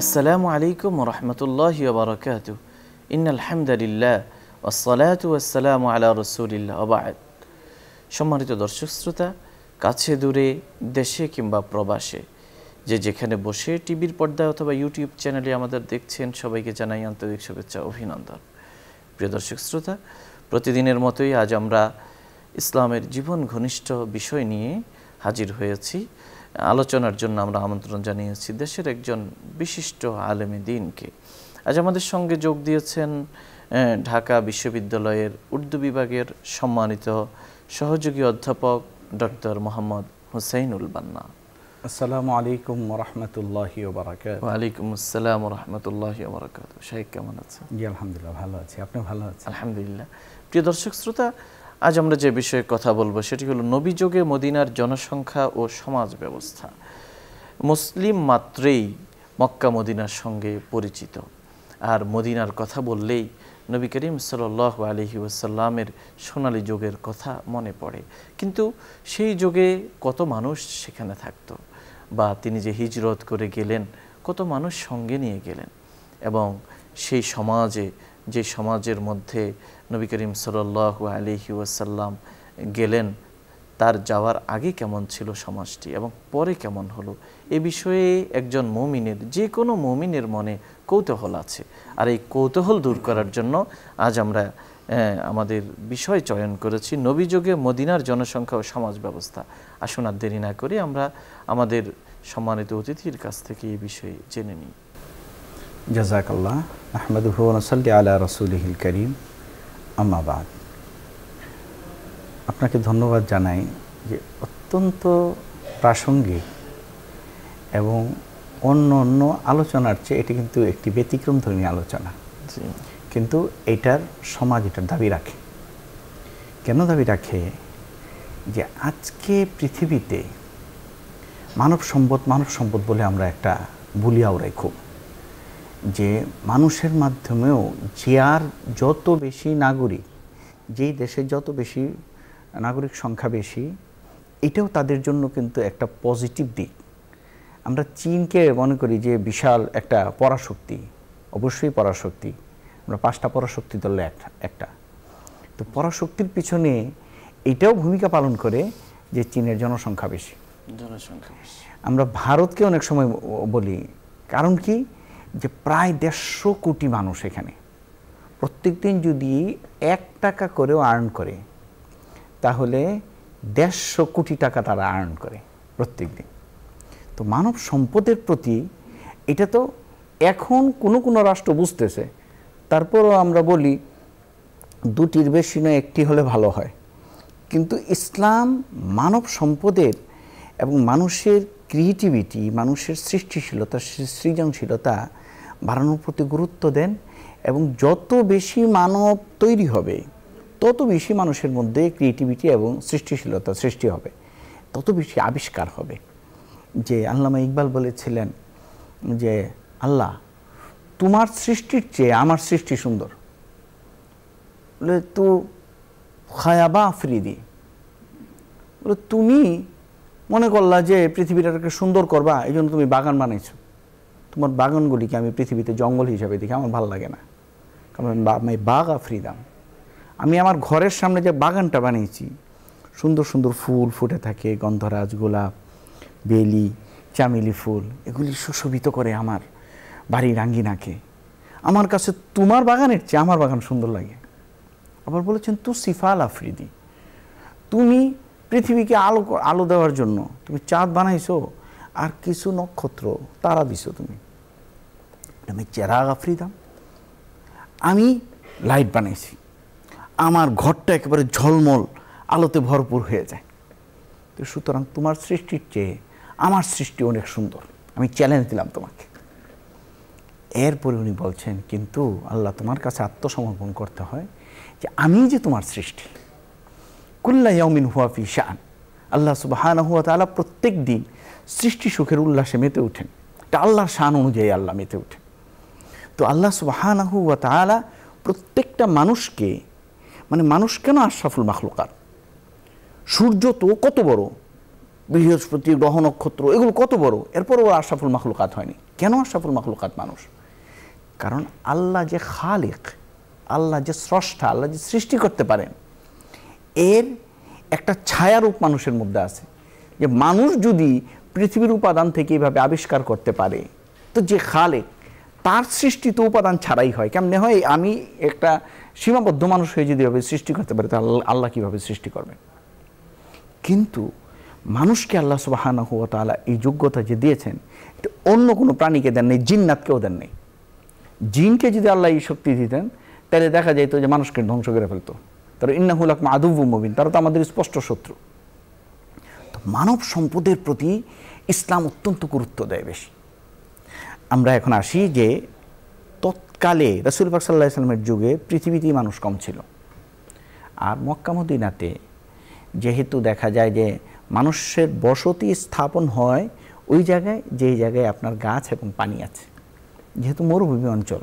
আসসালামু আলাইকুম ওয়া রাহমাতুল্লাহি ওয়া বারাকাতুহু। ইন্নাল হামদালিল্লাহ ওয়াসসালাতু ওয়াসসালামু আলা রাসূলিল্লাহ ওয়া বা'দ। সম্মানিত দর্শক শ্রোতা, কাছে দূরে, দেশে কিংবা প্রবাসে, যে যেখানে বসে টিভির পর্দায় অথবা ইউটিউব চ্যানেলে আমাদের দেখছেন, সবাইকে জানাই আন্তরিক শুভেচ্ছা অভিনন্দন। প্রিয় দর্শক শ্রোতা, প্রতিদিনের মতোই আজ আমরা ইসলামের জীবন ঘনিষ্ঠ বিষয় নিয়ে হাজির হয়েছি। আলোচনার জন্য আমরা আমন্ত্রণ জানিয়েছি দেশের একজন বিশিষ্ট আলেমে দ্বীনকে। আজ আমাদের সঙ্গে যোগ দিয়েছেন ঢাকা বিশ্ববিদ্যালয়ের উর্দু বিভাগের সম্মানিত সহযোগী অধ্যাপক ডক্টর মোহাম্মদ হুসাইনুল বান্না। আসসালামু আলাইকুম ওয়া রাহমাতুল্লাহি ওয়া বারাকাতুহু। ওয়া আলাইকুম আসসালাম ওয়া রাহমাতুল্লাহি ওয়া বারাকাতুহু। শাইখ কেমন আছেন? জি আলহামদুলিল্লাহ ভালো আছি। আপনি ভালো আছেন? আলহামদুলিল্লাহ। প্রিয় দর্শক শ্রোতা, আজ আমরা যে বিষয়ে কথা বলবো সেটি হলো নবী যুগে মদিনার জনসংখ্যা ও সমাজ ব্যবস্থা। মুসলিম মাত্রেই মক্কা মদিনার সঙ্গে পরিচিত, আর মদিনার কথা বললেই নবী করিম সাল্লাল্লাহু আলাইহি ওয়াসাল্লামের সোনালী যুগের কথা মনে পড়ে। কিন্তু সেই যুগে কত মানুষ সেখানে থাকতো, বা তিনি যে হিজরত করে গেলেন কত মানুষ সঙ্গে নিয়ে গেলেন, এবং সেই সমাজে, যে সমাজের মধ্যে নবী করিম সাল্লাল্লাহু আলাইহি ওয়াসাল্লাম গেলেন, তার যাওয়ার আগে কেমন ছিল সমাজটি এবং পরে কেমন হলো, এ বিষয়ে একজন মুমিনের, যে কোনো মুমিনের মনে কৌতূহল আছে। আর এই কৌতূহল দূর করার জন্য আজ আমরা আমাদের বিষয় চয়ন করেছি নবী যুগে মদিনার জনসংখ্যা ও সমাজ ব্যবস্থা। আসুন আর দেরি না করে আমরা আমাদের সম্মানিত অতিথির কাছ থেকে এই বিষয়ে জেনে নিই। জাযাকাল্লাহ। আহমাদুহু ওয়া নুসাল্লি আলা রাসূলিহিল কারীম, আম্মা বাদ। আপনাকে ধন্যবাদ জানাই যে অত্যন্ত প্রাসঙ্গিক এবং অন্য অন্য আলোচনার চেয়ে এটি কিন্তু একটি ব্যতিক্রমধর্মী আলোচনা, কিন্তু এটার সমাজ এটার দাবি রাখে। কেন দাবি রাখে? যে আজকে পৃথিবীতে মানব সম্পদ বলে আমরা একটা বলি আওড়াই খুব, যে মানুষের মাধ্যমেও যে আর যত বেশি নাগরিক, যেই দেশে যত বেশি নাগরিক সংখ্যা বেশি, এটাও তাদের জন্য কিন্তু একটা পজিটিভ দিক। আমরা চীনকে মনে করি যে বিশাল একটা পরাশক্তি, অবশ্যই পরাশক্তি, আমরা 5টা পরাশক্তি ধরলে একটা, তো পরাশক্তির পিছনে এটাও ভূমিকা পালন করে যে চীনের জনসংখ্যা বেশি। আমরা ভারতকে অনেক সময় বলি, কারণ কি, যে প্রায় 150 কোটি মানুষ এখানে, প্রত্যেক দিন যদি 1 টাকা করেও আর্ন করে, তাহলে 150 কোটি টাকা তারা আর্ন করে প্রত্যেক দিন। তো মানব সম্পদের প্রতি এটা তো এখন কোনো রাষ্ট্র বুঝতেছে, তারপরও আমরা বলি 2টির বেশি নয়, 1টি হলে ভালো হয়। কিন্তু ইসলাম মানব সম্পদের এবং মানুষের ক্রিয়েটিভিটি, মানুষের সৃষ্টিশীলতা, সৃজনশীলতা বাড়ানোর প্রতি গুরুত্ব দেন, এবং যত বেশি মানব তৈরি হবে তত বেশি মানুষের মধ্যে ক্রিয়েটিভিটি এবং সৃষ্টিশীলতা সৃষ্টি হবে, তত বেশি আবিষ্কার হবে। যে আল্লামা ইকবাল বলেছিলেন যে আল্লাহ, তোমার সৃষ্টির চেয়ে আমার সৃষ্টি সুন্দর। বলে তু খায়াবা আফরিদি, বলে তুমি মনে করলা যে পৃথিবীটাকে সুন্দর করবা, এই জন্য তুমি বাগান বানাইছো। তোমার বাগানগুলিকে আমি পৃথিবীতে জঙ্গল হিসাবে দেখি, আমার ভালো লাগে না। কারণ আমি বাগ আফরিদাম, আমি আমার ঘরের সামনে যে বাগানটা বানিয়েছি, সুন্দর সুন্দর ফুল ফুটে থাকে, গন্ধরাজ, গোলাপ, বেলি, চামেলি ফুল, এগুলি সুশোভিত করে আমার বাড়ির আঙ্গিনাকে। আমার কাছে তোমার বাগানের চেয়ে আমার বাগান সুন্দর লাগে। আবার বলেছেন তু সিফাল আফরিদি, তুমি পৃথিবীকে আলো দেওয়ার জন্য তুমি চাঁদ বানাইছো, আর কিছু নক্ষত্র তারা দিছো তুমি। আমি চেরাগ আফরিদাম, আমি লাইট বানাইছি, আমার ঘরটা একেবারে ঝলমল আলোতে ভরপুর হয়ে যায়। তো সুতরাং তোমার সৃষ্টির চেয়ে আমার সৃষ্টি অনেক সুন্দর, আমি চ্যালেঞ্জ দিলাম তোমাকে। এরপরে উনি বলছেন, কিন্তু আল্লাহ, তোমার কাছে আত্মসমর্পণ করতে হয় যে আমি যে তোমার সৃষ্টি, কুল্লা ইয়াউমিন হুয়া ফি শান। আল্লাহ সুবহানাহু ওয়া তাআলা প্রত্যেক দিন সৃষ্টি সুখের উল্লাসে মেতে ওঠেন, এটা আল্লাহর শান অনুযায়ী আল্লাহ মেতে ওঠেন। তো আল্লাহ সুবহানাহু ওয়া তাআলা প্রত্যেকটা মানুষকে, মানে মানুষ কেন আশরাফুল মাখলুকাত, সূর্য তো কত বড়, বৃহস্পতি, গ্রহ নক্ষত্র, এগুলো কত বড়, এরপরও আশরাফুল মাখলুকাত হয়নি। কেন আশরাফুল মাখলুকাত মানুষ? কারণ আল্লাহ যে খালিক, আল্লাহ যে স্রষ্টা, আল্লাহ যে সৃষ্টি করতে পারেন, এর একটা ছায়ারূপ মানুষের মধ্যে আছে। যে মানুষ যদি পৃথিবীর উপাদান থেকে এইভাবে আবিষ্কার করতে পারে, তো যে খালেক, তার সৃষ্টিত উপাদান ছাড়াই হয়। কেমনে হয়? আমি একটা সীমাবদ্ধ মানুষ হয়ে যদি এভাবে সৃষ্টি করতে পারি, তাহলে আল্লাহ কীভাবে সৃষ্টি করবেন? কিন্তু মানুষকে আল্লাহ সুবহানাহু ওয়া তাআলা এই যোগ্যতা যে দিয়েছেন, এটা অন্য কোনো প্রাণীকে দেন নেই, জিন্নাতকেও দেন নেই। জিনকে যদি আল্লাহ এই শক্তি দিতেন, তাহলে দেখা যেত যে মানুষকে ধ্বংস করে ফেলতো। তারা ইন্নাহু লাকুম আদুউম মুবিন, তারা তো আমাদের স্পষ্ট শত্রু। তো মানব সম্পদের প্রতি ইসলাম অত্যন্ত গুরুত্ব দেয় বেশি। আমরা এখন আসি যে তৎকালে রাসূল পাক সাল্লাল্লাহু আলাইহি ওয়াসাল্লামের যুগে পৃথিবীতেই মানুষ কম ছিল, আর মক্কা মদিনাতে যেহেতু দেখা যায় যে মানুষের বসতি স্থাপন হয় ওই জায়গায় যেই জায়গায় আপনার গাছ এবং পানি আছে, যেহেতু মরুভূমি অঞ্চল,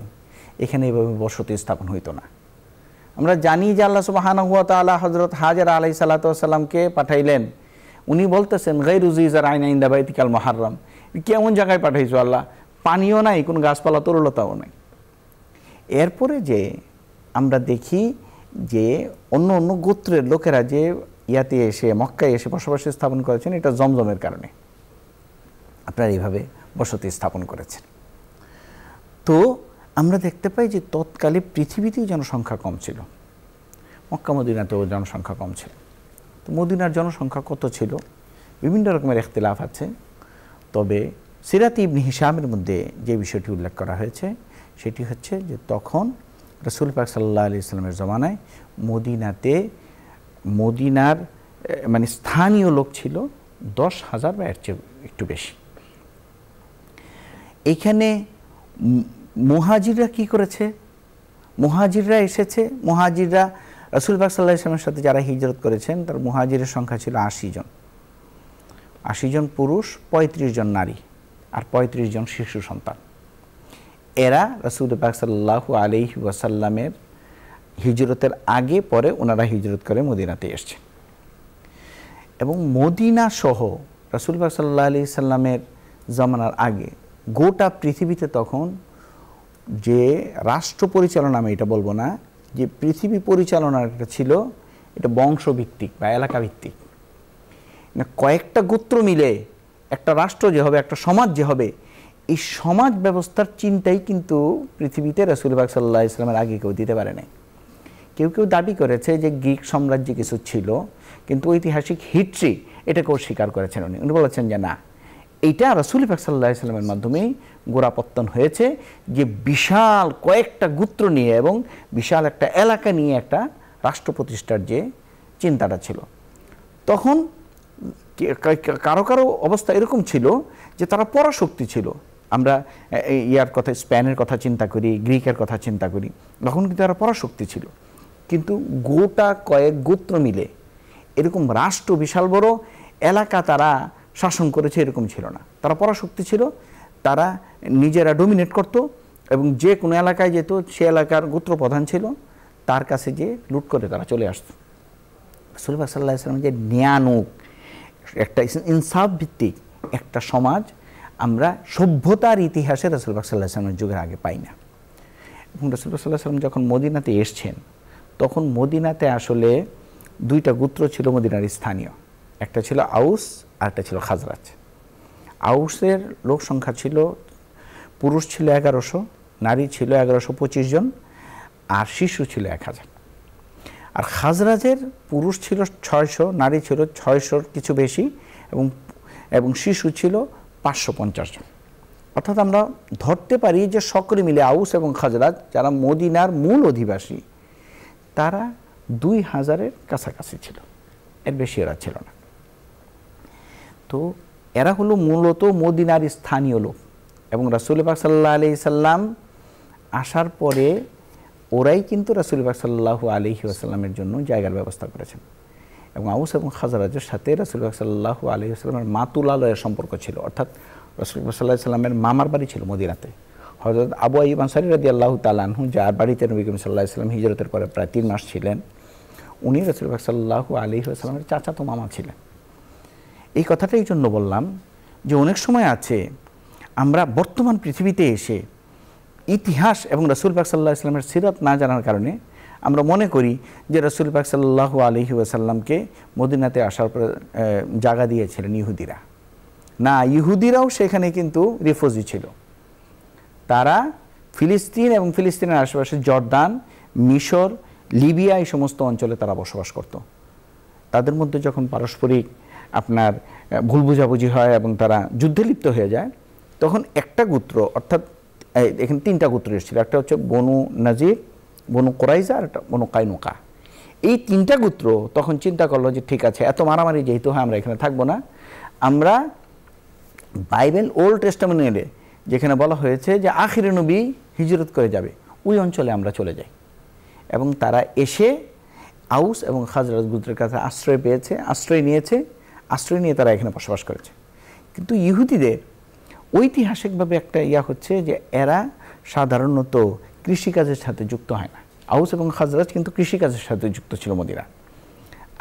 এখানে এভাবে বসতি স্থাপন হইতো না। আমরা জানি যে আল্লাহ সুবহানাহু ওয়া তাআলা হযরত হাজরা আলাইহিস সালাতু ওয়াস সালামকে পাঠাইলেন। উনি বলতেছেন গায়রু যিজার আইনা ইনদা বাইতিকাল মুহাররম, কেমন জায়গায় পাঠাইছো আল্লাহ, পানিও নাই, কোনো গাছপালা তরুলতাও নাই। এরপরে যে আমরা দেখি যে অন্য অন্য গোত্রের লোকেরা যে ইয়াতে এসে মক্কায় এসে বসবাস স্থাপন করেছেন, এটা জমজমের কারণে আপনারা এইভাবে বসতি স্থাপন করেছেন। তো আমরা দেখতে পাই যে তৎকালে পৃথিবীতেই জনসংখ্যা কম ছিল, মক্কা মদিনাতেও জনসংখ্যা কম ছিল। তো মদিনার জনসংখ্যা কত ছিল বিভিন্ন রকমের ইখতিলাফ আছে, তবে সিরাতে ইবনে হিশামের মধ্যে যে বিষয়টি উল্লেখ করা হয়েছে সেটি হচ্ছে যে তখন রাসূল পাক সাল্লাল্লাহু আলাইহি ওয়াসাল্লামের জমানায় মদিনার মানে স্থানীয় লোক ছিল 10,000 বা এর চেয়ে একটু বেশি। এখানে মুহাজিররা কি করেছে? মুহাজিররা এসেছে, মুহাজিররা রাসূল পাক সাল্লাল্লাহু আলাইহি ওয়াসাল্লামের সাথে যারা হিজরত করেছেন তার মুহাজিরের সংখ্যা ছিল 80 জন। 80 জন পুরুষ, 35 জন নারী, আর 35 জন শিশু সন্তান। এরা রাসূল পাক সাল্লাল্লাহু আলাইহি ওয়াসাল্লামের হিজরতের আগে পরে ওনারা হিজরত করে মদিনাতে এসছে। এবং মদিনা সহ রাসূল পাক সাল্লাল্লাহু আলাইহি সাল্লামের জামানার আগে গোটা পৃথিবীতে তখন যে রাষ্ট্র পরিচালনা, আমি এটা বলবো না, যে পৃথিবী পরিচালনার একটা ছিল, এটা বংশভিত্তিক বা এলাকা ভিত্তিক। কয়েকটা গোত্র মিলে একটা রাষ্ট্র যে হবে, একটা সমাজ যে হবে, এই সমাজ ব্যবস্থার চিন্তাই কিন্তু পৃথিবীতে রাসূল পাক সাল্লাল্লাহু আলাইহি ওয়াসাল্লামের আগে কেউ দিতে পারে নাই। কেউ কেউ দাবি করেছে যে গ্রিক সাম্রাজ্য কিছু ছিল, কিন্তু ঐতিহাসিক হিস্ট্রি এটাকেও স্বীকার করেছেন। উনি বলেছেন যে না, এইটা রাসূল পাক সাল্লাল্লাহু আলাইহি ওয়াসাল্লামের মাধ্যমেই গোড়াপত্তন হয়েছে, যে বিশাল কয়েকটা গোত্র নিয়ে এবং বিশাল একটা এলাকা নিয়ে একটা রাষ্ট্র প্রতিষ্ঠার যে চিন্তাটা ছিল। তখন কারো কারো অবস্থা এরকম ছিল যে তারা পরাশক্তি ছিল। আমরা ইয়ার কথা, স্পেনের কথা চিন্তা করি, গ্রিকের কথা চিন্তা করি, তখন কিন্তু তারা পরাশক্তি ছিল। কিন্তু গোটা কয়েক গোত্র মিলে এরকম রাষ্ট্র, বিশাল বড় এলাকা তারা শাসন করেছে, এরকম ছিল না। তারা পরাশক্তি ছিল, তারা নিজেরা ডোমিনেট করত, এবং যে কোনো এলাকায় যেত সে এলাকার গোত্র প্রধান ছিল, তার কাছে যে লুট করে তারা চলে আসত। রাসূল পাক সাল্লাল্লাহু আলাইহি ওয়াসাল্লাম যে ন্যায়ানুক একটা ইনসাফ ভিত্তিক একটা সমাজ আমরা সভ্যতার ইতিহাসে রাসূল পাক সাল্লাল্লাহু আলাইহি ওয়াসাল্লামের যুগের আগে পাই না। এবং রাসূল পাক সাল্লাল্লাহু আলাইহি ওয়াসাল্লাম যখন মদিনাতে এসছেন, তখন মদিনাতে আসলে দুইটা গোত্র ছিল মদিনার স্থানীয়, একটা ছিল আউস আর একটা ছিল খাজরাজ। আউসের লোক সংখ্যা ছিল, পুরুষ ছিল 1100, নারী ছিল 1125 জন, আর শিশু ছিল 1000। আর খাজরাজের পুরুষ ছিল 600, নারী ছিল 600 কিছু বেশি, এবং শিশু ছিল 550 জন। অর্থাৎ আমরা ধরতে পারি যে সকলে মিলে আউস এবং খাজরাজ যারা মদিনার মূল অধিবাসী, তারা 2000-এর কাছাকাছি ছিল, এর বেশি এরা ছিল না। তো এরা হলো মূলত মদিনার স্থানীয় লোক, এবং রাসূল পাক সাল্লাল্লাহু আলাইহি সাল্লাম আসার পরে ওরাই কিন্তু রাসূল পাক সাল্লাল্লাহু আলাইহি ওয়াসাল্লামের জন্য জায়গার ব্যবস্থা করেছেন। এবং আউস এবং খাজরাজের সাথে রাসূল পাক সাল্লাল্লাহু আলাইহি ওয়াসাল্লামের মাতুলালয়ের সম্পর্ক ছিল, অর্থাৎ রাসূল পাক সাল্লাল্লাহু আলাইহি ওয়াসাল্লামের মামার বাড়ি ছিল মদিনাতে। হযরত আবু আইয়ুব আনসারী রাদিয়াল্লাহু তাআলা আনহু, যার বাড়িতে নবী করিম সাল্লাল্লাহু আলাইহি ওয়াসাল্লাম হিজরতের পরে প্রায় 3 মাস ছিলেন, উনি রাসূল পাক সাল্লাল্লাহু আলাইহি ওয়াসাল্লামের চাচাতো মামা ছিলেন। এই কথাটা এই জন্য বললাম যে অনেক সময় আছে আমরা বর্তমান পৃথিবীতে এসে ইতিহাস এবং রাসূল পাক সাল্লাল্লাহু আলাইহি ওয়াসাল্লামের সিরাত না জানার কারণে আমরা মনে করি যে রাসূল পাক সাল্লাল্লাহু আলাইহি ওয়াসাল্লামকে মদিনাতে আসার পর জায়গা দিয়েছিলেন ইহুদিরা। না, ইহুদিরাও সেখানে কিন্তু রিফিউজি ছিল। তারা ফিলিস্তিন এবং ফিলিস্তিনের আশেপাশে জর্দান, মিশর, লিবিয়া এই সমস্ত অঞ্চলে তারা বসবাস করত। তাদের মধ্যে যখন পারস্পরিক আপনার ভুল বুঝাবুঝি হয় এবং তারা যুদ্ধে লিপ্ত হয়ে যায়, তখন একটা গোত্র, অর্থাৎ এখানে তিনটা গোত্র এসেছিল, একটা হচ্ছে বনু নাজির, বনু কোরাইজা আর একটা বনু কাইনুকা। এই তিনটা গোত্র তখন চিন্তা করলো যে ঠিক আছে, এত মারামারি যেহেতু হয় আমরা এখানে থাকবো না, আমরা বাইবেল ওল্ড টেস্টামেন্টে যেখানে বলা হয়েছে যে আখিরে নবী হিজরত করে যাবে, ওই অঞ্চলে আমরা চলে যাই। এবং তারা এসে আউস এবং খাজরাজ গোত্রের কাছে আশ্রয় পেয়েছে, আশ্রয় নিয়ে তারা এখানে বসবাস করেছে। কিন্তু ইহুদিদের ঐতিহাসিকভাবে একটা হচ্ছে যে এরা সাধারণত কৃষিকাজের সাথে যুক্ত হয় না। আউস এবং খাজরাজ কিন্তু কৃষিকাজের সাথে যুক্ত ছিল মদিনা।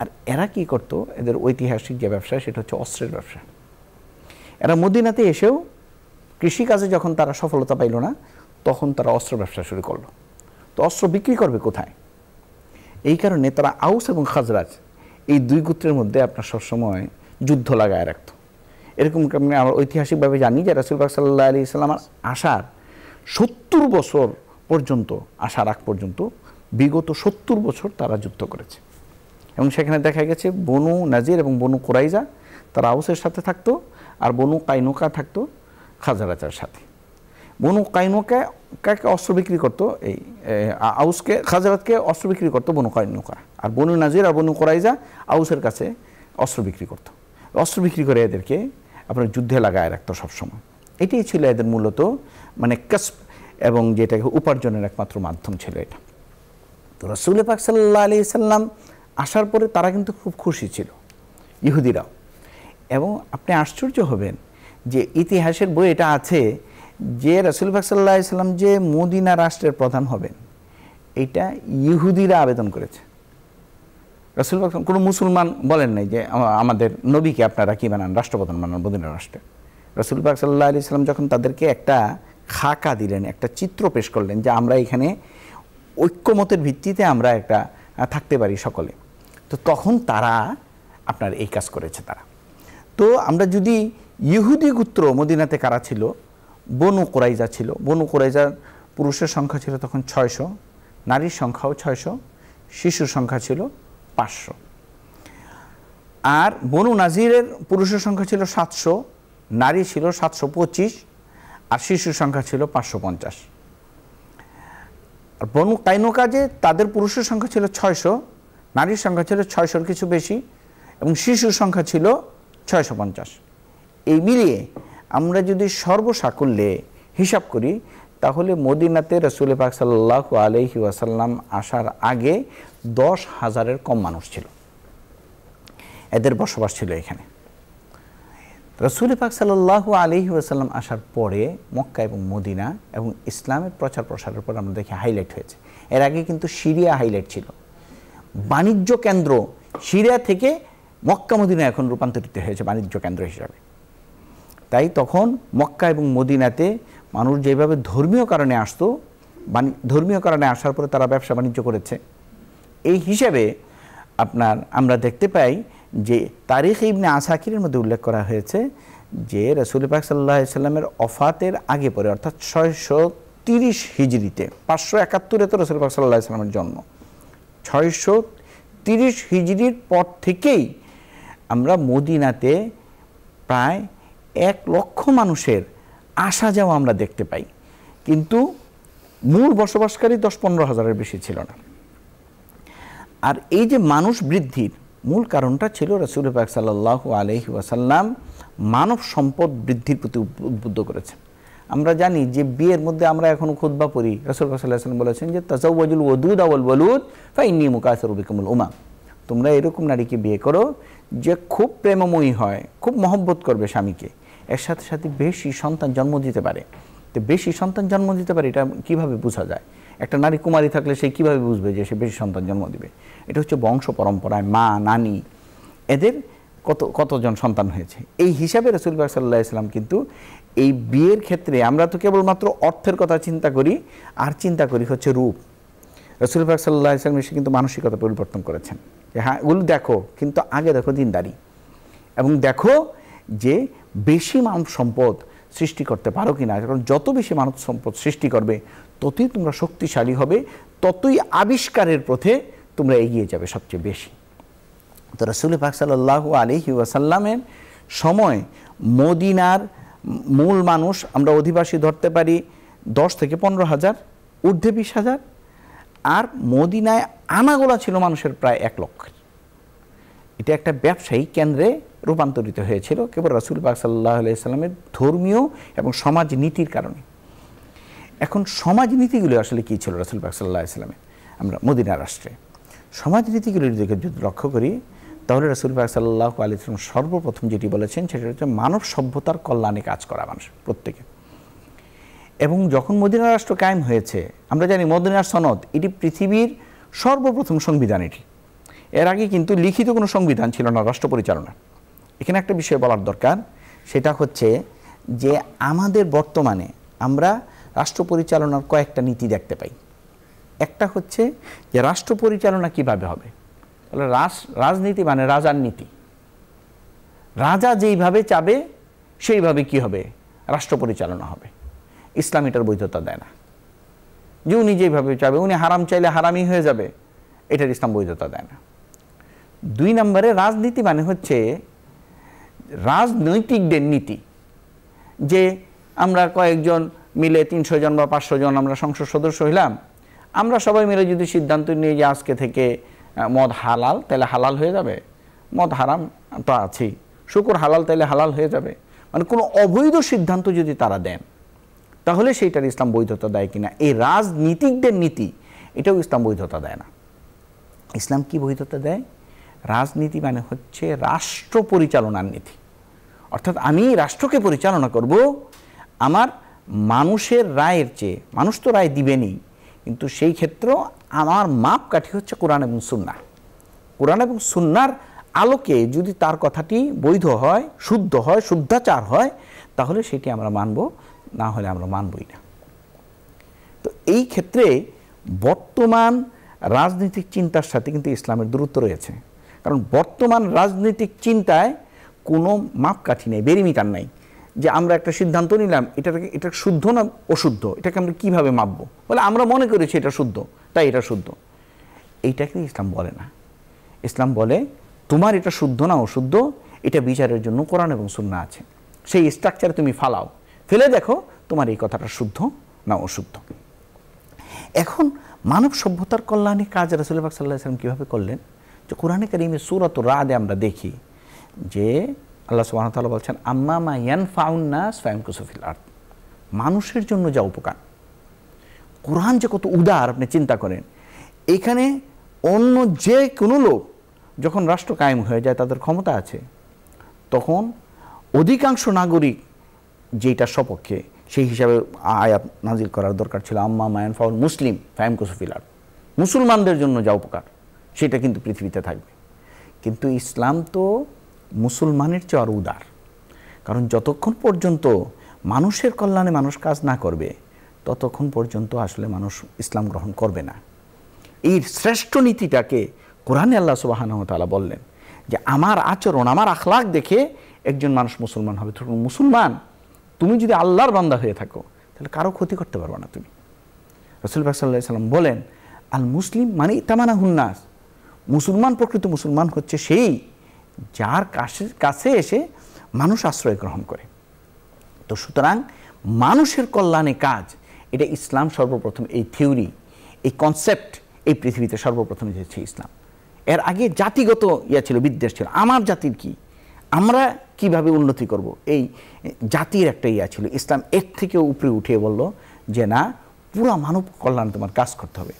আর এরা কি করত, এদের ঐতিহাসিক যে ব্যবসা সেটা হচ্ছে অস্ত্রের ব্যবসা। এরা মদিনাতে এসেও কৃষিকাজে যখন তারা সফলতা পাইল না, তখন তারা অস্ত্র ব্যবসা শুরু করলো। তো অস্ত্র বিক্রি করবে কোথায়? এই কারণে তারা আউস এবং খাজরাজ এই দুই গোত্রের মধ্যে আপনার সবসময় যুদ্ধ লাগায় রাখত। এরকম আমরা ঐতিহাসিকভাবে জানি যে রাসূল পাক সাল্লাল্লাহু আলাইহি ওয়াসাল্লাম আসার 70 বছর পর্যন্ত, আসার আগ পর্যন্ত বিগত 70 বছর তারা যুদ্ধ করেছে। এবং সেখানে দেখা গেছে বনু নাজির এবং বনু কোরাইজা তারা আউসের সাথে থাকতো, আর বনু কাইনুকা থাকতো খাজরাজের সাথে। বনু কাইনুকাকে অস্ত্র বিক্রি করতো, এই আউসকে, খাজরাতকে অস্ত্র বিক্রি করতো বনু কাইনুকা, আর বনু নাজির আর বনু কোরাইজা আউসের কাছে অস্ত্র বিক্রি করতো। অস্ত্র বিক্রি করে এদেরকে আপনার যুদ্ধে লাগায় রাখতো সবসময়। এটাই ছিল এদের মূলত মানে কাসব এবং যেটাকে উপার্জনের একমাত্র মাধ্যম ছিল এটা। তো রাসূল পাক সাল্লাল্লাহু আলাইহি সাল্লাম আসার পরে তারা কিন্তু খুব খুশি ছিল, ইহুদিরাও। এবং আপনি আশ্চর্য হবেন যে ইতিহাসের বই এটা আছে যে রাসূল পাক সাল্লাল্লাহু আলাইহি সাল্লাম যে মদিনা রাষ্ট্রের প্রধান হবেন, এটা ইহুদিরা আবেদন করেছে। রাসূল পাক কোনো মুসলমান বলেন নাই যে আমাদের নবীকে আপনারা কি বানান, রাষ্ট্রপ্রধান বানান মদিনা রাষ্ট্রে। রাসূল পাক সাল্লাল্লাহু আলাইহি সাল্লাম যখন তাদেরকে একটা খাকা দিলেন, একটা চিত্র পেশ করলেন যে আমরা এখানে ঐক্যমতের ভিত্তিতে আমরা একটা থাকতে পারি সকলে, তো তখন তারা আপনার এই কাজ করেছে তারা। তো আমরা যদি ইহুদি গোত্র মদিনাতে কারা ছিল, বনু কোরাইজা ছিল। বনু কোরাইজার পুরুষের সংখ্যা ছিল তখন 600, নারীর সংখ্যাও 600, শিশুর সংখ্যা ছিল 500। আর বনু নাজিরের পুরুষের সংখ্যা ছিল 700, নারী ছিল 725, আর শিশুর সংখ্যা ছিল 550। আর বনু কাইনুকা যে তাদের পুরুষের সংখ্যা ছিল 600, নারীর সংখ্যা ছিল 600-র কিছু বেশি, এবং শিশুর সংখ্যা ছিল 650। এই মিলিয়ে আমরা যদি সর্বসাকুল্যে হিসাব করি, তাহলে মদিনাতে রাসূল পাক সাল্লাল্লাহু আলাইহি ওয়াসাল্লাম আসার আগে 10,000-এর কম মানুষ ছিল, এদের বসবাস ছিল এখানে। রাসূল পাক সাল্লাল্লাহু আলাইহি ওয়াসাল্লাম আসার পরে মক্কা এবং মদিনা এবং ইসলামের প্রচার প্রসারের পর আমরা দেখি হাইলাইট হয়েছে। এর আগে কিন্তু সিরিয়া হাইলাইট ছিল, বাণিজ্য কেন্দ্র সিরিয়া থেকে মক্কা মদিনা এখন রূপান্তরিত হয়েছে বাণিজ্য কেন্দ্র হিসাবে। তাই তখন মক্কা এবং মদিনাতে মানুষ যেভাবে ধর্মীয় কারণে আসতো, ধর্মীয় কারণে আসার পরে তারা ব্যবসা বাণিজ্য করেছে। এই হিসাবে আপনার আমরা দেখতে পাই যে তারিখ ইবনে আসাকিরের মধ্যে উল্লেখ করা হয়েছে যে রাসূল পাক সাল্লাল্লাহু আলাইহি সাল্লামের ওফাতের আগে পরে, অর্থাৎ 630 হিজরিতে, 571-এ তো রাসূল পাক সাল্লাল্লাহু আলাইহি সাল্লামের জন্ম, 630 হিজরির পর থেকেই আমরা মদিনাতে প্রায় 1 লক্ষ মানুষের আসা যাওয়া আমরা দেখতে পাই, কিন্তু মূল বসবাসকারী 10-15 হাজারের বেশি ছিল না। আর এই যে মানুষ বৃদ্ধির মূল কারণটা ছিল রাসূল পাক সাল্লাল্লাহু আলাইহি ওয়াসাল্লাম মানব সম্পদ বৃদ্ধির প্রতি উদ্বুদ্ধ করেছেন। আমরা জানি যে বিয়ের মধ্যে আমরা এখন খুতবা পড়ি, রাসূল পাক সাল্লাল্লাহু আলাইহি ওয়াসাল্লাম বলেছেন যে তাজাওয়াজুল ওয়াদুদ ওয়াল ওয়ালুদ ফাইন্নী মুকাসিরু বিকুমুল উমাম, তোমরা এরকম নারীকে বিয়ে করো যে খুব প্রেমময়ী হয়, খুব মহব্বত করবে স্বামীকে, এর সাথে সাথে বেশি সন্তান জন্ম দিতে পারে। তো বেশি সন্তান জন্ম দিতে পারে এটা কিভাবে বোঝা যায়? একটা নারী কুমারী থাকলে সে কিভাবে বুঝবে যে সে বেশি সন্তান জন্ম দিবে? এটা হচ্ছে বংশ পরম্পরায় মা, নানি, এদের কতজন সন্তান হয়েছে। এই হিসাবে রাসূল পাক সাল্লাল্লাহু আলাইহি ওয়াসাল্লাম কিন্তু এই বিয়ের ক্ষেত্রে আমরা তো কেবলমাত্র অর্থের কথা চিন্তা করি, আর চিন্তা করি হচ্ছে রূপ। রাসূল পাক সাল্লাল্লাহু আলাইহি ওয়াসাল্লাম এসে কিন্তু মানসিকতা পরিবর্তন করেছেন, যে হ্যাঁ ওগুলো দেখো, কিন্তু আগে দেখো দিনদারি, এবং দেখো যে বেশি মানব সম্পদ সৃষ্টি করতে পারো কিনা। কারণ যত বেশি মানব সম্পদ সৃষ্টি করবে ততই তোমরা শক্তিশালী হবে, ততই আবিষ্কারের পথে তোমরা এগিয়ে যাবে সবচেয়ে বেশি। তো রাসূল পাক সাল্লাল্লাহু আলাইহি ওয়াসাল্লামের সময় মদিনার মূল মানুষ আমরা অধিবাসী ধরতে পারি 10 থেকে 15,000, ঊর্ধ্বে 20,000, আর মদিনায় আনাগোলা ছিল মানুষের প্রায় 1 লক্ষ। এটা একটা ব্যবসায়ী কেন্দ্রে রূপান্তরিত হয়েছিল কেবল রাসূল পাক সাল্লাল্লাহু আলাইহি ওয়াসাল্লামের ধর্মীয় এবং সমাজ নীতির কারণে। এখন সমাজ নীতিগুলো আসলে কী ছিল রাসূল পাক সাল্লাল্লাহু আলাইহি ওয়াসাল্লামের? আমরা মদিনা রাষ্ট্রে সমাজ নীতিগুলির দিকে যদি লক্ষ্য করি, তাহলে রাসূল পাক সাল্লাল্লাহু আলাইহি ওয়াসাল্লাম সর্বপ্রথম যেটি বলেছেন সেটা হচ্ছে মানব সভ্যতার কল্যাণে কাজ করা মানুষ প্রত্যেকে। এবং যখন মদিনা রাষ্ট্র কায়েম হয়েছে, আমরা জানি মদিনার সনদ এটি পৃথিবীর সর্বপ্রথম সংবিধান। এটি এর আগে কিন্তু লিখিত কোনো সংবিধান ছিল না রাষ্ট্র পরিচালনা। এখানে একটা বিষয় বলার দরকার, সেটা হচ্ছে যে আমাদের বর্তমানে আমরা রাষ্ট্র পরিচালনার কয়েকটা নীতি দেখতে পাই। একটা হচ্ছে যে রাষ্ট্র পরিচালনা কিভাবে হবে, তাহলে রাজনীতি মানে রাজার নীতি। রাজা যেইভাবে চাবে সেইভাবে কি হবে, রাষ্ট্র পরিচালনা হবে। ইসলাম এটার বৈধতা দেয় না, যে উনি যেভাবে চাবে, উনি হারাম চাইলে হারামই হয়ে যাবে, এটার ইসলাম বৈধতা দেয় না। 2 নম্বরে রাজনীতি মানে হচ্ছে রাজনৈতিকদের নীতি, যে আমরা কয়েকজন মিলে 300 জন বা 500 জন আমরা সংসদ সদস্য হইলাম, আমরা সবাই মিলে যদি সিদ্ধান্ত নিই যে আজকে থেকে মদ হালাল, তাহলে হালাল হয়ে যাবে, মদ হারাম তো আছেই, শুকর হালাল তাহলে হালাল হয়ে যাবে। মানে কোনো অবৈধ সিদ্ধান্ত যদি তারা দেন, তাহলে সেইটার ইসলাম বৈধতা দেয় কিনা, এই রাজনীতিকদের নীতি এটাও ইসলাম বৈধতা দেয় না। ইসলাম কি বৈধতা দেয়? রাজনীতি মানে হচ্ছে রাষ্ট্র পরিচালনার নীতি, অর্থাৎ আমি রাষ্ট্রকে পরিচালনা করব আমার মানুষের রায়ের চেয়ে। মানুষ তো রায় দিবেনই, কিন্তু সেই ক্ষেত্রে আমার মাপকাঠি হচ্ছে কোরআন এবং সুন্নাহ। কোরআন এবং সুন্নাহর আলোকে যদি তার কথাটি বৈধ হয়, শুদ্ধ হয়, শুদ্ধাচার হয়, তাহলে সেটি আমরা মানব, না হলে আমরা মানবই না। তো এই ক্ষেত্রে বর্তমান রাজনৈতিক চিন্তার সাথে কিন্তু ইসলামের দূরত্ব রয়েছে। কারণ বর্তমান রাজনৈতিক চিন্তায় কোনো মাপকাঠি নেই, বেরিমিটার নাই, যে আমরা একটা সিদ্ধান্ত নিলাম এটা শুদ্ধ না অশুদ্ধ, এটাকে আমরা কীভাবে মাপবো, বলে আমরা মনে করেছি এটা শুদ্ধ তাই এটা শুদ্ধ। এইটাকে ইসলাম বলে না। ইসলাম বলে তোমার এটা শুদ্ধ না অশুদ্ধ, এটা বিচারের জন্য কোরআন এবং সুন্নাহ আছে, সেই স্ট্রাকচারে তুমি ফালাও, ফেলে দেখো তোমার এই কথাটা শুদ্ধ না অশুদ্ধ। এখন মানব সভ্যতার কল্যাণে কাজ রাসূল পাক সাল্লাল্লাহু আলাইহি ওয়াসাল্লাম কীভাবে করলেন, যে কোরআনে কারীমে সূরাত রাদে আমরা দেখি যে আল্লাহ সুবহানাহু ওয়া তাআলা বলছেন আম্মা মা ইয়ানফাউন নাস ফায়ামকুসু ফিল আরদ, মানুষের জন্য যা উপকার। কোরআন যে কত উদার আপনি চিন্তা করেন। এখানে অন্য যে কোনো লোক যখন রাষ্ট্র কায়েম হয়ে যায়, তাদের ক্ষমতা আছে, তখন অধিকাংশ নাগরিক যেটা সপক্ষে, সেই হিসাবে আয়াত নাজিল করার দরকার ছিল আম্মা মা ইয়ানফাউল মুসলিম ফায়ামকুসু ফিল আরদ, মুসলমানদের জন্য যা উপকার সেটা কিন্তু পৃথিবীতে থাকবে। কিন্তু ইসলাম তো মুসলমানের চেয়ে আরও উদার, কারণ যতক্ষণ পর্যন্ত মানুষের কল্যাণে মানুষ কাজ না করবে, ততক্ষণ পর্যন্ত আসলে মানুষ ইসলাম গ্রহণ করবে না। এই শ্রেষ্ঠ নীতিটাকে কোরআনে আল্লাহ সুবহানাহু ওয়া তাআলা বললেন যে আমার আচরণ, আমার আখলাক দেখে একজন মানুষ মুসলমান হবে। মুসলমান তুমি যদি আল্লাহর বান্দা হয়ে থাকো, তাহলে কারো ক্ষতি করতে পারবে না তুমি। রাসূল পাক সাল্লাল্লাহু আলাইহি ওয়াসাল্লাম বলেন আল মুসলিম মানে ইতামানাহুন নাস, মুসলমান প্রকৃত মুসলমান হচ্ছে সেই যার কাছে এসে মানুষ আশ্রয় গ্রহণ করে। তো সুতরাং মানুষের কল্যাণে কাজ, এটা ইসলাম সর্বপ্রথম, এই থিওরি, এই কনসেপ্ট এই পৃথিবীতে সর্বপ্রথম এসেছে ইসলাম। এর আগে জাতিগত ছিল, বিদ্বেষ ছিল, আমার জাতির কি, আমরা কিভাবে উন্নতি করব, এই জাতির একটা ছিল। ইসলাম এর থেকে উপরে উঠে বলল যে না, পুরা মানব কল্যাণ তোমার কাজ করতে হবে।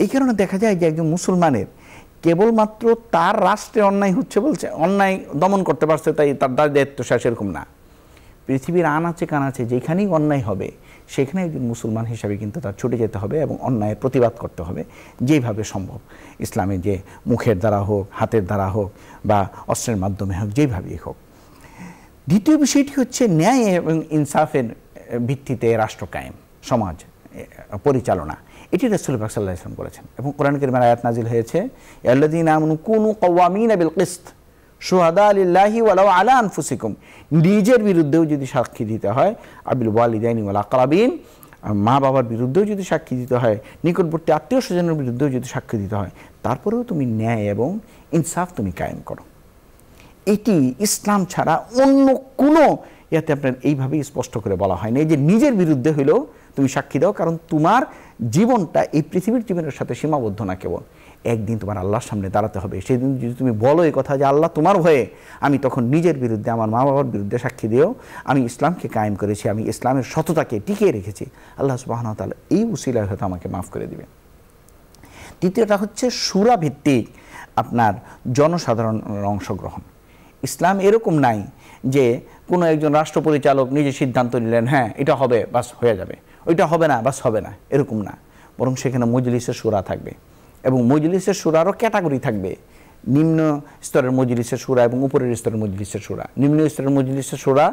এই কারণে দেখা যায় যে একজন মুসলমানের কেবলমাত্র তার রাষ্ট্রে অন্যায় হচ্ছে বলছে, অন্যায় দমন করতে পারছে তাই তার দায়িত্ব শেষ, এরকম না। পৃথিবীর আনাচে কানাচে যেখানেই অন্যায় হবে সেখানে একজন মুসলমান হিসাবে কিন্তু তার ছুটে যেতে হবে এবং অন্যায়ের প্রতিবাদ করতে হবে যেইভাবে সম্ভব, ইসলামে যে মুখের দ্বারা হোক, হাতের দ্বারা হোক বা অস্ত্রের মাধ্যমে হোক, যেইভাবেই হোক। দ্বিতীয় বিষয়টি হচ্ছে ন্যায় এবং ইনসাফের ভিত্তিতে রাষ্ট্র কায়েম, সমাজ পরিচালনা। এটি রাসূল পাক সাল্লাল্লাহু আলাইহি ওয়াসাল্লাম করেছেন এবং কোরআন কারীমের আয়াত নাজিল হয়েছে, আল্লাযীনা আমানু কুনু কাওয়ামিনা বিল কিসত শুহাদা লিল্লাহি ওয়ালাউ আলা আনফুসিকুম। নিজের বিরুদ্ধেও যদি সাক্ষী দিতে হয়, আবিল ওয়ালিদাইনি ওয়াল আকরাবিন, মা বাবার বিরুদ্ধেও যদি সাক্ষী দিতে হয়, নিকটবর্তী আত্মীয় স্বজনের বিরুদ্ধেও যদি সাক্ষী দিতে হয়, তারপরেও তুমি ন্যায় এবং ইনসাফ তুমি কায়েম করো। এটি ইসলাম ছাড়া অন্য কোনো ইয়াতে আপনার এইভাবেই স্পষ্ট করে বলা হয় না যে নিজের বিরুদ্ধে হইলেও তুমি সাক্ষী দাও, কারণ তোমার জীবনটা এই পৃথিবীর জীবনের সাথে সীমাবদ্ধ না। কেবল একদিন তোমার আল্লাহর সামনে দাঁড়াতে হবে। সেদিন যদি তুমি বলো এই কথা যে আল্লাহ তোমার ভয়ে আমি তখন নিজের বিরুদ্ধে, আমার মা বাবার বিরুদ্ধে সাক্ষী দিয়েও আমি ইসলামকে কায়েম করেছি, আমি ইসলামের সততাকে টিকিয়ে রেখেছি, আল্লাহ সুবহানাহু ওয়া তাআলা এই উসিলায় হয়তো আমাকে মাফ করে দিবেন। তৃতীয়টা হচ্ছে সূরা ভিত্তিক আপনার জনসাধারণের অংশগ্রহণ। ইসলাম এরকম নাই যে কোনো একজন রাষ্ট্র পরিচালক নিজে সিদ্ধান্ত নিলেন, হ্যাঁ এটা হবে বাস হয়ে যাবে, ওইটা হবে না বাস হবে না, এরকম না। বরং সেখানে মজলিসের শুরা থাকবে এবং মজলিসের শুরারও ক্যাটাগরি থাকবে। নিম্ন স্তরের মজলিসের শুরা এবং উপরের স্তরের মজলিসের শুরা। নিম্ন স্তরের মজলিসের শুরা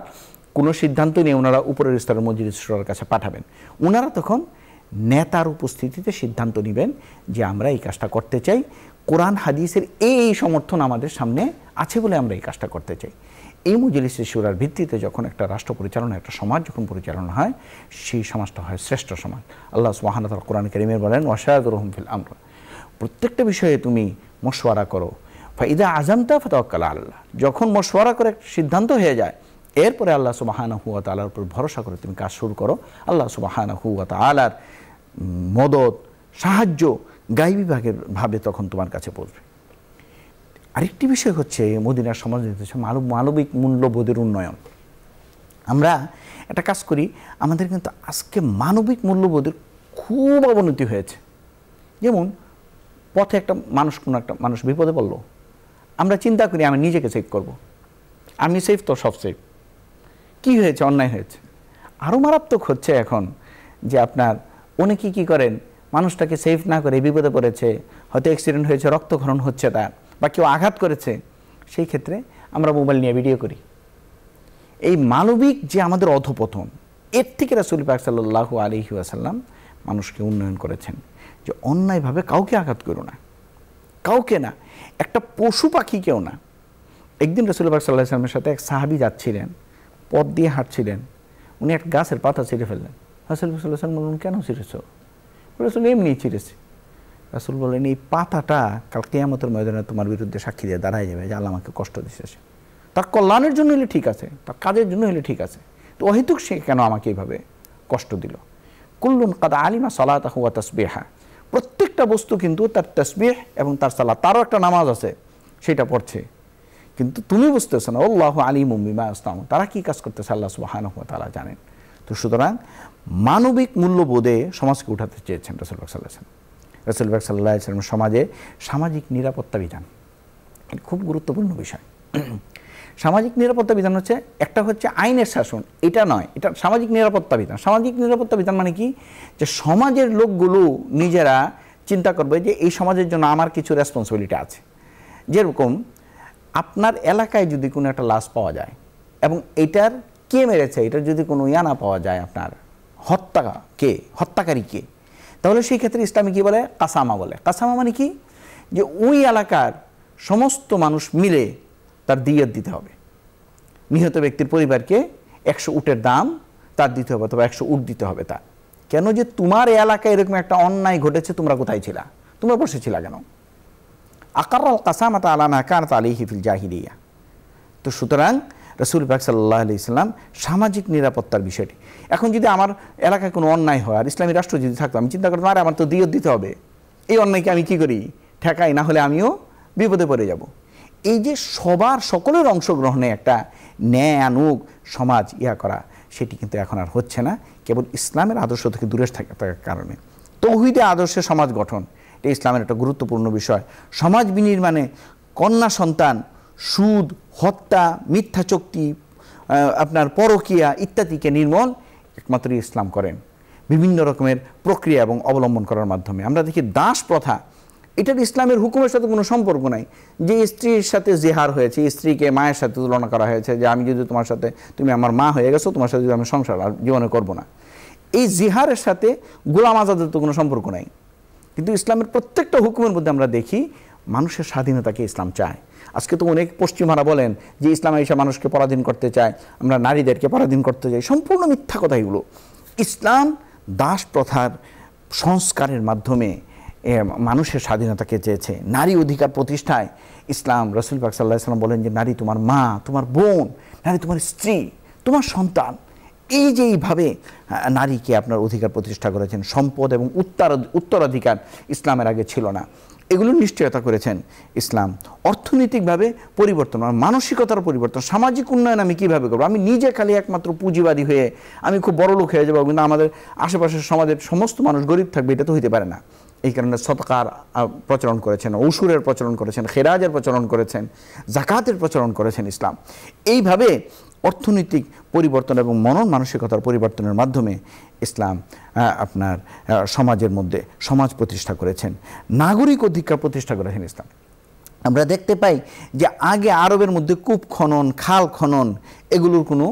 কোনো সিদ্ধান্ত নিয়ে ওনারা উপরের স্তরের মজলিসের শুরার কাছে পাঠাবেন। ওনারা তখন নেতার উপস্থিতিতে সিদ্ধান্ত নেবেন যে আমরা এই কাজটা করতে চাই, কোরআন হাদিসের এই সমর্থন আমাদের সামনে আছে বলে আমরা এই কাজটা করতে চাই। এই মজলিসের শুরার ভিত্তিতে যখন একটা রাষ্ট্র পরিচালনা, একটা সমাজ যখন পরিচালনা হয়, সেই সমাজটা হয় শ্রেষ্ঠ সমাজ। আল্লাহ সুবহানাহু ওয়া তাআলা কোরআন কারীমে বলেন, ওয়াশাওিরহুম ফিল আমর, প্রত্যেকটা বিষয়ে তুমি মশওয়ারা করো। ফাইদা আযামতা ফাতাওয়াক্কাল আলাল্লাহ, যখন মশওয়ারা করে একটা সিদ্ধান্ত হয়ে যায়, এরপরে আল্লাহ সুবহানাহু ওয়া তাআলার উপর ভরসা করে তুমি কাজ শুরু করো। আল্লাহ সুবহানাহু ওয়া তাআলার মদদ, সাহায্য গায়বী ভাবে তখন তোমার কাছে পৌঁছবে। আরেকটি বিষয় হচ্ছে মদিনার সমাজ হচ্ছে মানবিক মূল্যবোধের উন্নয়ন। আমরা একটা কাজ করি, আমাদের কিন্তু আজকে মানবিক মূল্যবোধের খুব অবনতি হয়েছে। যেমন পথে কোনো একটা মানুষ বিপদে পড়লো, আমরা চিন্তা করি আমি নিজেকে সেভ করব, আমি সেফ তো সব সেফ। কী হয়েছে? অন্যায় হয়েছে। আরও মারাত্মক হচ্ছে এখন যে আপনার অনেকে কী করেন, মানুষটাকে সেফ না করে বিপদে পড়েছে, হয়তো অ্যাক্সিডেন্ট হয়েছে, রক্তক্ষরণ হচ্ছে তার, বা কেউ আঘাত করেছে, সেই ক্ষেত্রে আমরা মোবাইল নিয়ে ভিডিও করি। এই মানবিক যে আমাদের অধঃপতন, এর থেকে রাসূল পাক সাল্লাল্লাহু আলাইহি ওয়াসাল্লাম মানুষকে উন্নয়ন করেছেন যে অন্যায়ভাবে কাউকে আঘাত করো না, কাউকে না, একটা পশু পাখিকেও না। একদিন রাসূল পাক সাল্লাল্লাহু আলাইহি ওয়াসাল্লামের সাথে এক সাহাবী যাচ্ছিলেন, পথ দিয়ে হাঁটছিলেন, উনি একটা গাছের পাতা ছিঁড়ে ফেললেন। রাসূল সাল্লাল্লাহু আলাইহি ওয়াসাল্লাম বললেন, কেন ছিঁড়েছ? রাসূল এমনি ছিঁড়েছে। রাসূল বললেন, এই পাতাটা কাল কিয়ামতের ময়দানে তোমার বিরুদ্ধে সাক্ষী দিয়ে দাঁড়ায় যাবে যে আল্লাহ আমাকে কষ্ট দিচ্ছে। তার কল্যাণের জন্য হলে ঠিক আছে, তার কাজের জন্য হলে ঠিক আছে, তো অহেতুক সে কেন আমাকে এইভাবে কষ্ট দিল? কুল্লুন কাদ আলিমা সালাতাহু ওয়া তাসবিহা, প্রত্যেকটা বস্তু কিন্তু তার তাসবিহ এবং তার সালাত, তারও একটা নামাজ আছে, সেটা পড়ছে, কিন্তু তুমি বুঝতেছো না। আল্লাহু আলিমুম বিমা ইয়াসনাউন, তারা কি কাজ করতেছে আল্লাহ সুবহানাহু ওয়া তাআলা জানেন। তো সুতরাং মানবিক মূল্যবোধে সমাজকে উঠাতে চেয়েছেন রাসূল সাল্লাল্লাহু আলাইহি ওয়াসাল্লাম। রাসূল সাল্লাল্লাহু আলাইহি ওয়াসাল্লাম সমাজে সামাজিক নিরাপত্তা বিধান খুব গুরুত্বপূর্ণ বিষয়। সামাজিক নিরাপত্তা বিধান হচ্ছে, একটা হচ্ছে আইনের শাসন, এটা নয়, এটা সামাজিক নিরাপত্তা বিধান। সামাজিক নিরাপত্তা বিধান মানে কি? যে সমাজের লোকগুলো নিজেরা চিন্তা করবে যে এই সমাজের জন্য আমার কিছু রেসপন্সিবিলিটি আছে। যেরকম আপনার এলাকায় যদি কোনো একটা লাশ পাওয়া যায় এবং এটার কে মেরেছে, এটার যদি কোনো না পাওয়া যায়, আপনার হত্যাকারী কে, তাহলে সেই ক্ষেত্রে ইসলামে কী বলে? কাসামা বলে। কাসামা মানে কি? যে ওই এলাকার সমস্ত মানুষ মিলে তার দিয়ত দিতে হবে। নিহত ব্যক্তির পরিবারকে 100 উটের দাম তার দিতে হবে, অথবা 100 উট দিতে হবে তার। কেন? যে তোমার এলাকায় এরকম একটা অন্যায় ঘটেছে, তোমরা কোথায় ছিলা? তোমরা বসেছিলা কেন? আকাররাল কাসামাতা আলা মা কানাত আলাইহি ফিল জাহিলিয়া। তো সুতরাং রাসূল পাক সাল্লাল্লাহু আলাইহি ওয়াসাল্লাম সামাজিক নিরাপত্তার বিষয়টি। এখন যদি আমার এলাকায় কোনো অন্যায় হয় আর ইসলামী রাষ্ট্র যদি থাকতো, আমি চিন্তা করতাম, আরে আমার তো দিয়ত দিতে হবে, এই অন্যায়কে আমি কি করি? ঠেকাই, না হলে আমিও বিপদে পড়ে যাব। এই যে সকলের অংশগ্রহণে একটা ন্যায়ানুগ সমাজ করা, সেটি কিন্তু এখন আর হচ্ছে না, কেবল ইসলামের আদর্শ থেকে দূরে থাকার কারণে। তৌহিদে আদর্শে সমাজ গঠন, এটা ইসলামের একটা গুরুত্বপূর্ণ বিষয়। সমাজ বিনির্মাণে কন্যা সন্তান, সুদ, হত্যা, মিথ্যা চুক্তি, আপনার পরকীয়া ইত্যাদিকে নির্মূল একমাত্রই ইসলাম করেন বিভিন্ন রকমের প্রক্রিয়া এবং অবলম্বন করার মাধ্যমে। আমরা দেখি দাস প্রথা, এটার ইসলামের হুকুমের সাথে কোনো সম্পর্ক নাই। যে স্ত্রীর সাথে জিহার হয়েছে, স্ত্রীকে মায়ের সাথে তুলনা করা হয়েছে যে আমি যদি তোমার সাথে, তুমি আমার মা হয়ে গেছো, তোমার সাথে যদি আমি সংসার আর জীবনে করবো না, এই জিহারের সাথে গোলাম আজাদের তো কোনো সম্পর্ক নাই। কিন্তু ইসলামের প্রত্যেকটা হুকুমের মধ্যে আমরা দেখি মানুষের স্বাধীনতাকে ইসলাম চায়। আজকে তো অনেক পশ্চিমারা বলেন যে ইসলাম এসে মানুষকে পরাধীন করতে চায়, আমরা নারীদেরকে পরাধীন করতে চাই। সম্পূর্ণ মিথ্যা কথা এগুলো। ইসলাম দাস প্রথার সংস্কারের মাধ্যমে মানুষের স্বাধীনতাকে চেয়েছে। নারী অধিকার প্রতিষ্ঠায় ইসলাম, রাসূল পাক সাল্লাল্লাহু আলাইহি ওয়াসাল্লাম বলেন যে নারী তোমার মা, তোমার বোন, নারী তোমার স্ত্রী, তোমার সন্তান। এই যে এইভাবে নারীকে আপনার অধিকার প্রতিষ্ঠা করেছেন। সম্পদ এবং উত্তরাধিকার ইসলামের আগে ছিল না, এগুলো নিশ্চয়তা করেছেন ইসলাম। অর্থনৈতিকভাবে পরিবর্তন, মানসিকতার পরিবর্তন, সামাজিক উন্নয়ন আমি কীভাবে করবো, আমি নিজে খালি একমাত্র পুঁজিবাদী হয়ে আমি খুব বড় লোক হয়ে যাবো, কিন্তু আমাদের আশেপাশের সমাজের সমস্ত মানুষ গরিব থাকবে, এটা তো হইতে পারে না। এই কারণে সদকার প্রচলন করেছেন, ঔষুরের প্রচলন করেছেন, খেরাজের প্রচলন করেছেন, জাকাতের প্রচলন করেছেন ইসলাম। এইভাবে অর্থনৈতিক পরিবর্তন এবং মনন মানসিকতার পরিবর্তনের মাধ্যমে ইসলাম আপনার সমাজের মধ্যে সমাজ প্রতিষ্ঠা করেছেন, নাগরিক অধিকার প্রতিষ্ঠা করেছেন ইসলাম। আমরা দেখতে পাই যে আগে আরবের মধ্যে কূপ খনন, খাল খনন এগুলোর কোনো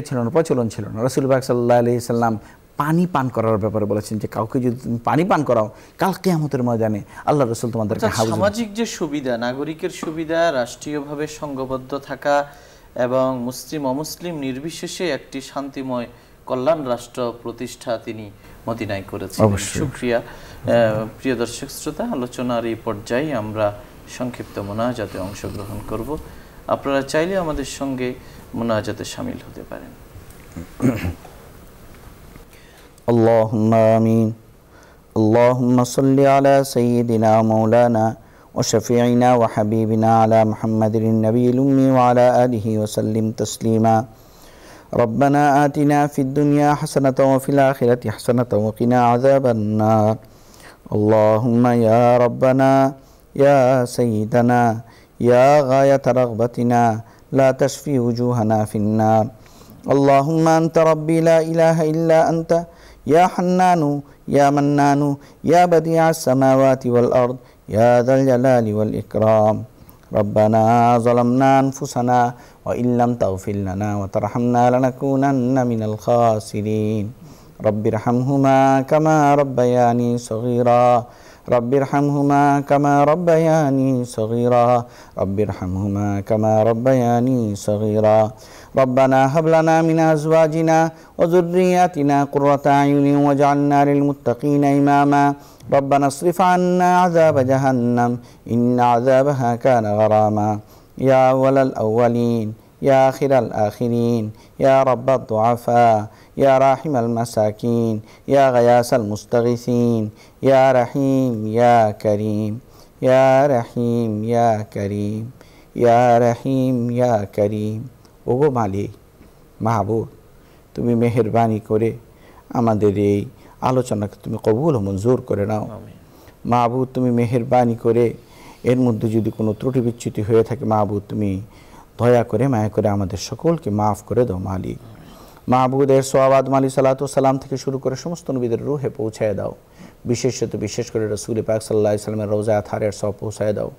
ছিল না, প্রচলন ছিল না। রাসূল পাক সাল্লাল্লাহু আলাইহি সাল্লাম পানি পান করার ব্যাপারে বলেছেন যে কাউকে যদি তুমি পানি পান করাও, কাল কিয়ামতের ময়দানে আল্লাহ রাসূল তোমাদেরকে হাউজে। সামাজিক যে সুবিধা, নাগরিকের সুবিধা, রাষ্ট্রীয়ভাবে সংঘবদ্ধ থাকা এবং মুসলিম অমুসলিম নির্বিশেষে একটি শান্তিময় কল্যাণ রাষ্ট্র প্রতিষ্ঠা তিনি মদিনায় করেছেন। শুকরিয়া। প্রিয় দর্শক শ্রোতা, আলোচনার এই পর্যায়ে আমরা সংক্ষিপ্ত মুনাজাতে অংশগ্রহণ করব। আপনারা চাইলে আমাদের সঙ্গে মুনাজাতে শামিল হতে পারেন। আল্লাহুম্মা আমিন। আল্লাহুম্মা সাল্লি আলা সাইয়্যিদিনা মাওলানা وشفيعنا وحبيبنا على محمد النبي الأمي وعلى آله وسلم تسليما. ربنا آتنا في الدنيا حسنة وفي الآخرة حسنة وقنا عذاب النار. اللهم يا ربنا يا سيدنا يا غاية رغبتنا لا تشفي وجوهنا في النار. اللهم أنت ربي لا إله إلا أنت يا حنان يا منان يا بديع السماوات والأرض يا ذا الجلال والإكرام. ربنا ظلمنا أنفسنا وإن لم تغفر لنا وترحمنا لنكونن من الخاسرين. رب ارحمهما كما ربياني صغيرا. رب ارحمهما كما ربياني صغيرا. رب ارحمهما كما ربياني صغيرا. ربنا هب لنا من أزواجنا وذرياتنا قرة أعين واجعلنا للمتقين إماما. ربنا اصرف عنا عذاب جهنم إن عذابها كان غراما. يا أول الأولين يا آخر الآخرين يا رب الضعفاء يا راحم المساكين يا غياث المستغيثين يا رحيم يا كريم يا رحيم يا كريم يا رحيم يا كريم. ওগো মালিক, মাহবুব, তুমি মেহেরবানি করে আমাদের এই আলোচনাকে তুমি কবুল ও মঞ্জুর করে নাও। মাহবুব, তুমি মেহেরবানি করে এর মধ্যে যদি কোনো ত্রুটি বিচ্যুতি হয়ে থাকে, মাহবুব তুমি দয়া করে মায়া করে আমাদের সকলকে মাফ করে দাও মালিক। মাহবুদের সোয়াবাদ আলাইহিস সালাতু সালাম থেকে শুরু করে সমস্ত নবীদের রূহে পৌঁছায় দাও। বিশেষ করে রাসূল পাক সাল্লাল্লাহু আলাইহি সাল্লামের রওজা আতহারের সওয়াব পৌঁছায় দাও।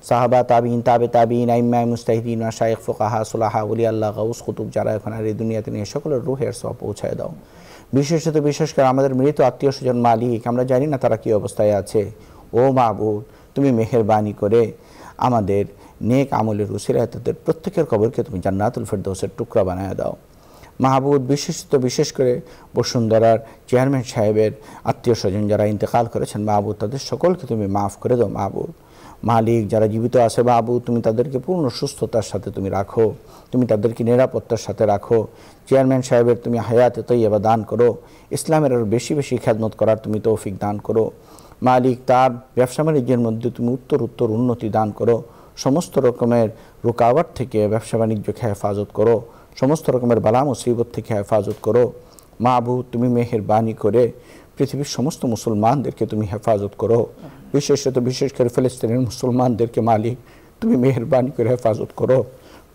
সাহাবা, তাবিঈন, তাবিঈন, আইম্মা, মুজতাহিদিন, মাশায়েখ, ফুকাহা, সুলাহা, ওলি আল্লাহ, গাউস, কুতুব যারা এখন আর এই দুনিয়াতে নিয়ে সকলের রূহের সওয়াব পৌঁছায় দাও। বিশেষ করে আমাদের মৃত আত্মীয় স্বজন মালিক, আমরা জানি না তারা কী অবস্থায় আছে। ও মাহবুব, তুমি মেহেরবানি করে আমাদের নেক আমলের উসিলায় তাদের প্রত্যেকের কবরকে তুমি জান্নাতুল ফেরদৌসের টুকরা বানায় দাও। মাহবুব, বিশেষ করে বসুন্ধরার চেয়ারম্যান সাহেবের আত্মীয় স্বজন যারা ইন্তেকাল করেছেন, মাহবুব তাদের সকলকে তুমি মাফ করে দাও। মাহবুব মালিক, যারা জীবিত আছে মাহবুব তুমি তাদেরকে পূর্ণ সুস্থতার সাথে তুমি রাখো, তুমি তাদেরকে নিরাপত্তার সাথে রাখো। চেয়ারম্যান সাহেবের তুমি হায়াতে তৈয়বা দান করো, ইসলামের আরও বেশি খেদমত করার তুমি তৌফিক দান করো। মালিক, তার ব্যবসা বাণিজ্যের মধ্যে তুমি উত্তর উন্নতি দান করো। সমস্ত রকমের রুকাওয়াট থেকে ব্যবসা বাণিজ্যকে হেফাজত করো, সমস্ত রকমের বালা মুসিবত থেকে হেফাজত করো। মাহবুব, তুমি মেহেরবানি করে পৃথিবীর সমস্ত মুসলমানদেরকে তুমি হেফাজত করো, বিশেষ করে ফিলিস্তিনের মুসলমানদেরকে মালিক তুমি মেহেরবানি করে হেফাজত করো।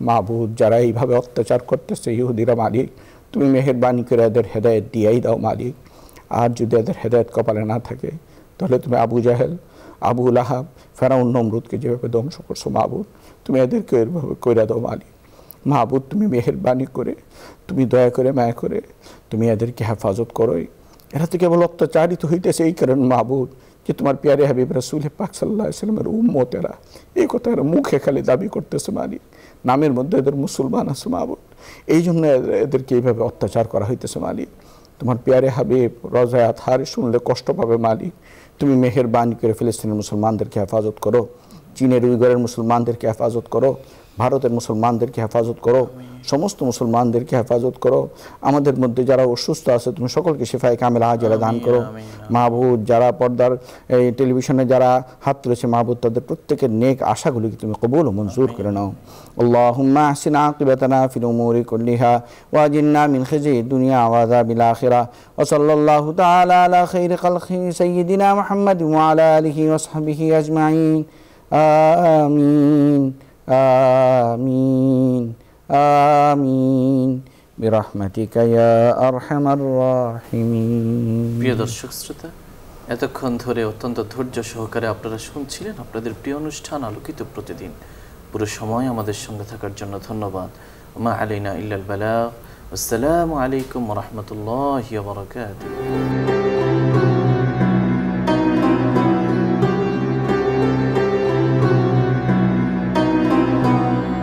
মাহবুব, যারা এইভাবে অত্যাচার করতেছে ইহুদিরা, মালিক তুমি মেহেরবানি করে এদের হেদায়েত দিয়াই দাও মালিক। আর যদি এদের হেদায়েত কপালে না থাকে তাহলে তুমি আবু জাহেল, আবু লাহাব, ফেরাউন, নমরুদকে যেভাবে ধ্বংস করছো মাহবুদ, তুমি এদেরকে এভাবে কইরা দাও মালিক। মাহবুদ তুমি মেহেরবানি করে, তুমি দয়া করে, মায়া করে তুমি এদেরকে হেফাজত করোই। এরা তো কেবল অত্যাচারিত হইতেছে এই কারণে মাহবুদ যে তোমার পিয়ারে হাবিব রাসূল পাক সাল্লাল্লাহু আলাইহি ওয়াসাল্লামের উম্মত এরা। এই কথা এরা মুখে খালি দাবি করতেছে মালিক, নামের মধ্যে এদের মুসলমান আছে মাহবুদ, এই জন্য এদেরকে এইভাবে অত্যাচার করা হইতেছে মালিক। তোমার পিয়ারে হাবিব রওজায়ে আতহারে শুনলে কষ্ট পাবে মালিক, তুমি মেহেরবানি করে ফিলিস্তিনের মুসলমানদেরকে হেফাজত করো, চীনের উইগরের মুসলমানদেরকে হেফাজত করো, ভারতের মুসলমানদেরকে হেফাজত করো, সমস্ত মুসলমানদেরকে হেফাজত করো। আমাদের মধ্যে যারা অসুস্থ আছে তুমি সকলকে শিফায়ে কামিলা আজেলা দান করো মাহবুদ। যারা পর্দার এই টেলিভিশনে যারা হাত তুলেছে মাহবুদ, তাদের প্রত্যেকের নেক আশাগুলিকে তুমি কবুল ও মঞ্জুর করে নাও। আল্লাহুম্মা আহসিন আকিবাতানা ফিল উমুরি কুল্লিহা ওয়া আজিরনা মিন খিজি দুনিয়া ওয়া আযাবিল আখিরাহ ওয়া সাল্লাল্লাহু তাআলা আলা খাইরি খালকি সাইয়্যিদিনা মুহাম্মাদ ওয়া আলা আলিহি ওয়া সাহবিহি আজমাইন। আমিন আমিন আমিন বিরহমাতিকা ইয়া আরহামার রাহিমিন। প্রিয় দর্শক শ্রোতা, এতক্ষণ ধরে অত্যন্ত ধৈর্য সহকারে আপনারা শুনছিলেন আপনাদের প্রিয় অনুষ্ঠান আলোকিত প্রতিদিন। পুরো সময় আমাদের সঙ্গে থাকার জন্য ধন্যবাদ। মা আলাইনা ইল্লাল বালাগ। আসসালামু আলাইকুম ওয়া রাহমাতুল্লাহি ওয়া বারাকাতুহু।